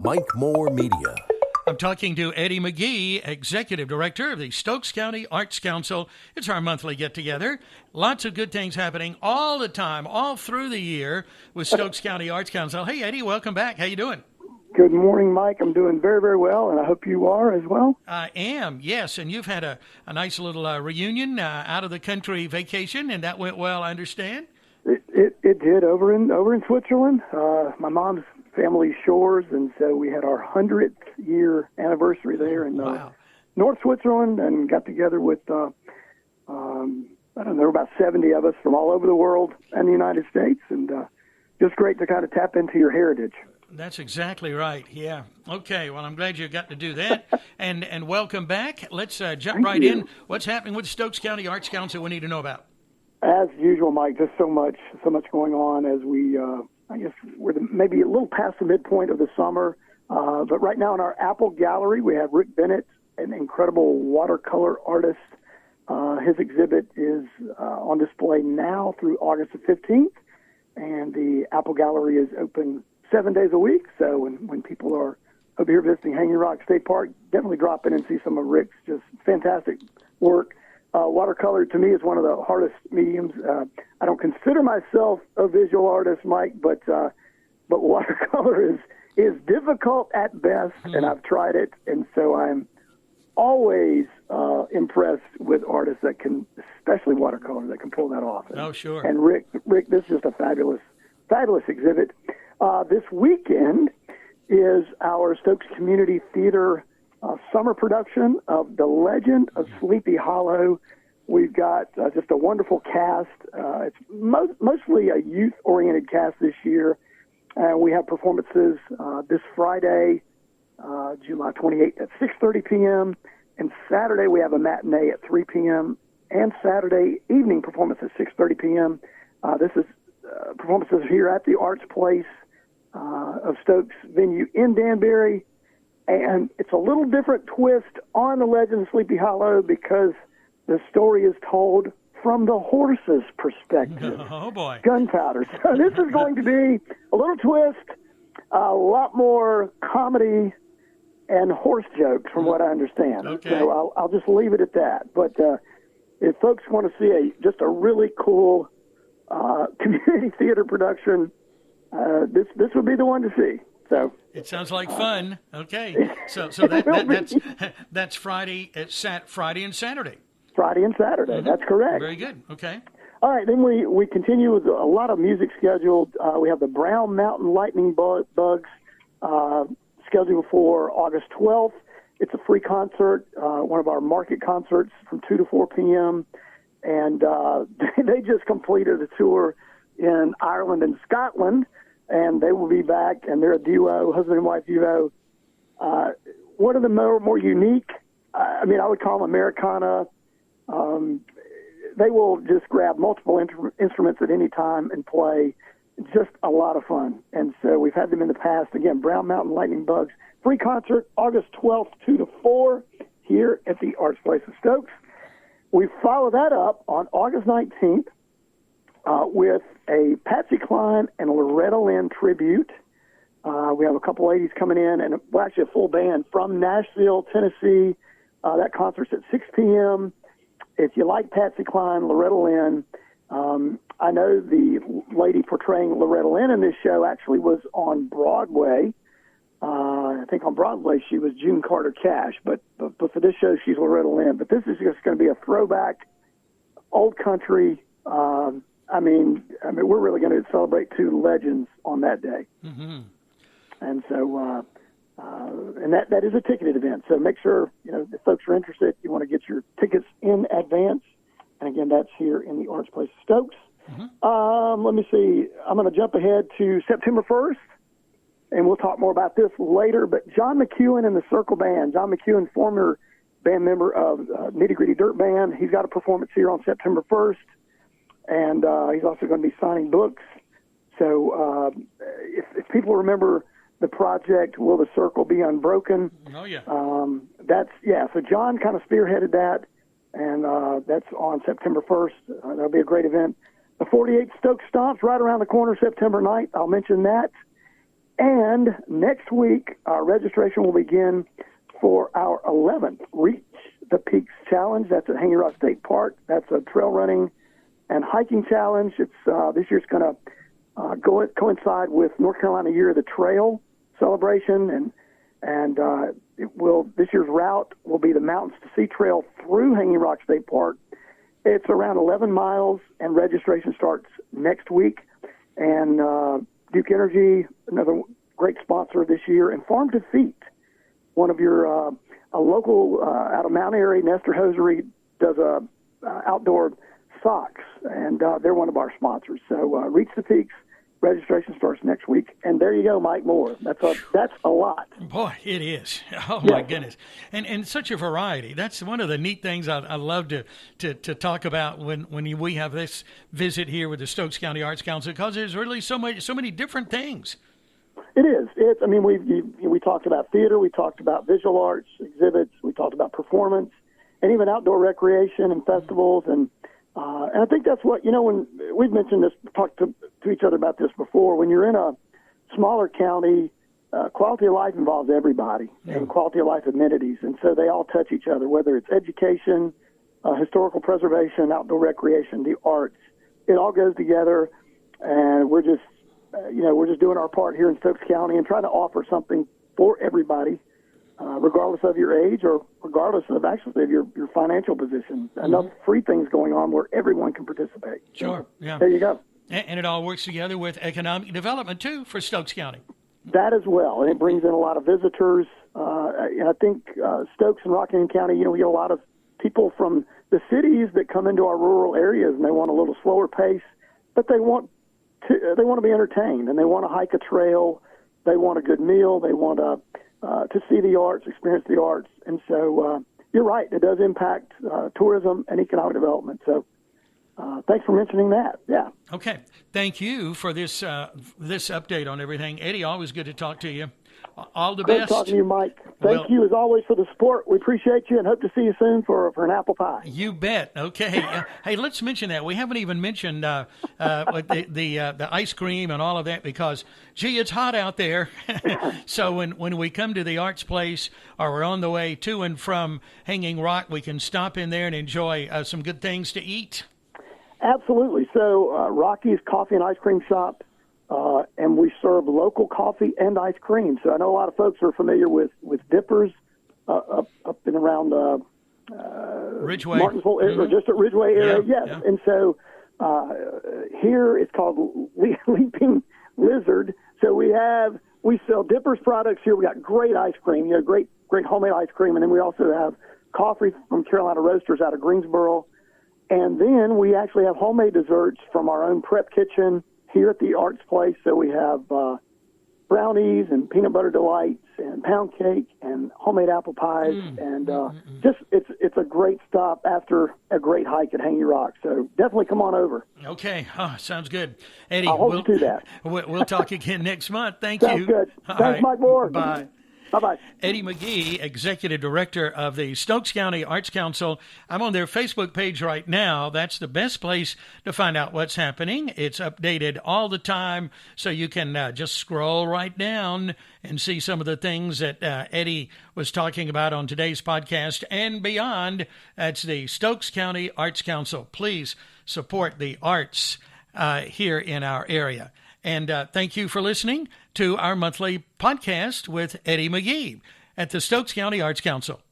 Mike Moore Media. I'm talking to Eddy McGee, Executive Director of the Stokes County Arts Council. It's our monthly get-together. Lots of good things happening all the time, all through the year with Stokes County Arts Council. Hey, Eddy, welcome back. How you doing? Good morning, Mike. I'm doing very, very well, and I hope you are as well. I am, yes. And you've had a nice little reunion out of the country vacation, and that went well, I understand? It did over in Switzerland. My mom's family shores, and so we had our 100th year anniversary there in North Switzerland, and got together with I don't know, about 70 of us from all over the world and the United States, and just great to kind of tap into your heritage. That's exactly right. Yeah. Okay. Well, I'm glad you got to do that, and welcome back. Let's jump right in. What's happening with Stokes County Arts Council we need to know about? As usual, Mike, just so much going on as we, I guess we're maybe a little past the midpoint of the summer. But right now in our Apple Gallery, we have Rick Bennett, an incredible watercolor artist. His exhibit is on display now through August the 15th, and the Apple Gallery is open 7 days a week. So when people are over here visiting Hanging Rock State Park, definitely drop in and see some of Rick's just fantastic work. Watercolor to me is one of the hardest mediums. I don't consider myself a visual artist, Mike, but watercolor is difficult at best, and I've tried it, and so I'm always impressed with artists that can, especially watercolor, that can pull that off. Oh, sure. And Rick, this is just a fabulous exhibit. This weekend is our Stokes Community Theater summer production of The Legend of Sleepy Hollow. We've got just a wonderful cast. It's mostly a youth-oriented cast this year. We have performances this Friday, July 28th at 6:30 p.m., and Saturday we have a matinee at 3 p.m., and Saturday evening performance at 6:30 p.m. This is performances here at the Arts Place of Stokes venue in Danbury. And it's a little different twist on The Legend of Sleepy Hollow because the story is told from the horse's perspective. Oh, boy. Gunpowder. So this is going to be a little twist, a lot more comedy and horse jokes from what I understand. Okay. So I'll just leave it at that. But if folks want to see just a really cool community theater production, this would be the one to see. So it sounds like fun. Okay, so that's Friday and Saturday. Friday and Saturday. That's correct. Very good. Okay. All right, then we continue with a lot of music scheduled. We have the Brown Mountain Lightning Bugs scheduled for August 12th. It's a free concert, one of our market concerts from 2 to 4 p.m. And they just completed a tour in Ireland and Scotland. And they will be back, and they're a duo, husband and wife duo. One of the more unique, I would call them Americana. They will just grab multiple instruments at any time and play. Just a lot of fun. And so we've had them in the past. Again, Brown Mountain Lightning Bugs. Free concert, August 12th, 2 to 4, here at the Arts Place of Stokes. We follow that up on August 19th. With a Patsy, Cline, and Loretta Lynn tribute. We have a couple ladies coming in, and actually a full band from Nashville, Tennessee. That concert's at 6 p.m. If you like Patsy, Cline, Loretta Lynn, I know the lady portraying Loretta Lynn in this show actually was on Broadway. I think on Broadway she was June Carter Cash, but for this show she's Loretta Lynn. But this is just going to be a throwback, old country. We're really going to celebrate two legends on that day. Mm-hmm. And so, and that is a ticketed event. So make sure, if folks are interested, you want to get your tickets in advance. And again, that's here in the Arts Place of Stokes. Mm-hmm. Let me see. I'm going to jump ahead to September 1st, and we'll talk more about this later. But John McEuen and the Circle Band. John McEuen, former band member of Nitty Gritty Dirt Band. He's got a performance here on September 1st. And he's also going to be signing books. So if people remember the project, Will the Circle Be Unbroken? Oh, yeah. So John kind of spearheaded that, and that's on September 1st. That'll be a great event. The 48th Stokes Stomp's right around the corner, September 9th. I'll mention that. And next week, our registration will begin for our 11th Reach the Peaks Challenge. That's at Hanging Rock State Park. That's a trail running and hiking challenge. It's this year's going to coincide with North Carolina Year of the Trail celebration, and this year's route will be the Mountains to Sea Trail through Hanging Rock State Park. It's around 11 miles, and registration starts next week. And Duke Energy, another great sponsor this year, and Farm to Feet, one of your a local out of Mount Airy, Nestor Hosiery, does outdoor socks, and they're one of our sponsors. So Reach the Peaks. Registration starts next week, and there you go, Mike Moore. That's a lot. Boy, it is. Oh my goodness, and such a variety. That's one of the neat things I love to talk about when we have this visit here with the Stokes County Arts Council, because there's really so many different things. It is. I mean, we talked about theater, we talked about visual arts exhibits, we talked about performance, and even outdoor recreation and festivals, and I think that's what, when we've mentioned this, talked to each other about this before, when you're in a smaller county, quality of life involves everybody, and quality of life amenities, and so they all touch each other, whether it's education, historical preservation, outdoor recreation, the arts. It all goes together, and we're just doing our part here in Stokes County and trying to offer something for everybody, regardless of your age or regardless of your financial position. Enough free things going on where everyone can participate. Sure, yeah. There you go. And it all works together with economic development, too, for Stokes County. That as well, and it brings in a lot of visitors. And I think Stokes and Rockingham County, we get a lot of people from the cities that come into our rural areas, and they want a little slower pace, but they want to be entertained, and they want to hike a trail, they want a good meal, they want to see the arts, experience the arts, and so you're right, it does impact tourism and economic development. So thanks for mentioning that. Yeah. Okay. Thank you for this update on everything. Eddie, always good to talk to you. All the best. Great talking to you, Mike. Thank you, as always, for the support. We appreciate you and hope to see you soon for an apple pie. You bet. Okay. Hey, let's mention that. We haven't even mentioned the ice cream and all of that because, gee, it's hot out there. So when we come to the Arts Place or we're on the way to and from Hanging Rock, we can stop in there and enjoy some good things to eat. Absolutely. So Rocky's Coffee and Ice Cream Shop. And we serve local coffee and ice cream. So I know a lot of folks are familiar with Dippers up and around Ridgeway, Martinsville, or just at Ridgeway area. Yes. Yeah. And so here it's called Leaping Lizard. So we sell Dippers products here. We got great ice cream, great homemade ice cream, and then we also have coffee from Carolina Roasters out of Greensboro. And then we actually have homemade desserts from our own prep kitchen here at the Arts Place. So we have brownies and peanut butter delights and pound cake and homemade apple pies. Just it's a great stop after a great hike at Hanging Rock. So definitely come on over. Okay. Oh, sounds good. Eddie, I'll hold you to that. We'll talk again next month. Thank you. Sounds good. Thanks, right. Mike Moore. Bye. Bye-bye. Eddy McGee, Executive Director of the Stokes County Arts Council. I'm on their Facebook page right now. That's the best place to find out what's happening. It's updated all the time, so you can just scroll right down and see some of the things that Eddy was talking about on today's podcast and beyond. That's the Stokes County Arts Council. Please support the arts here in our area. And thank you for listening to our monthly podcast with Eddy McGee at the Stokes County Arts Council.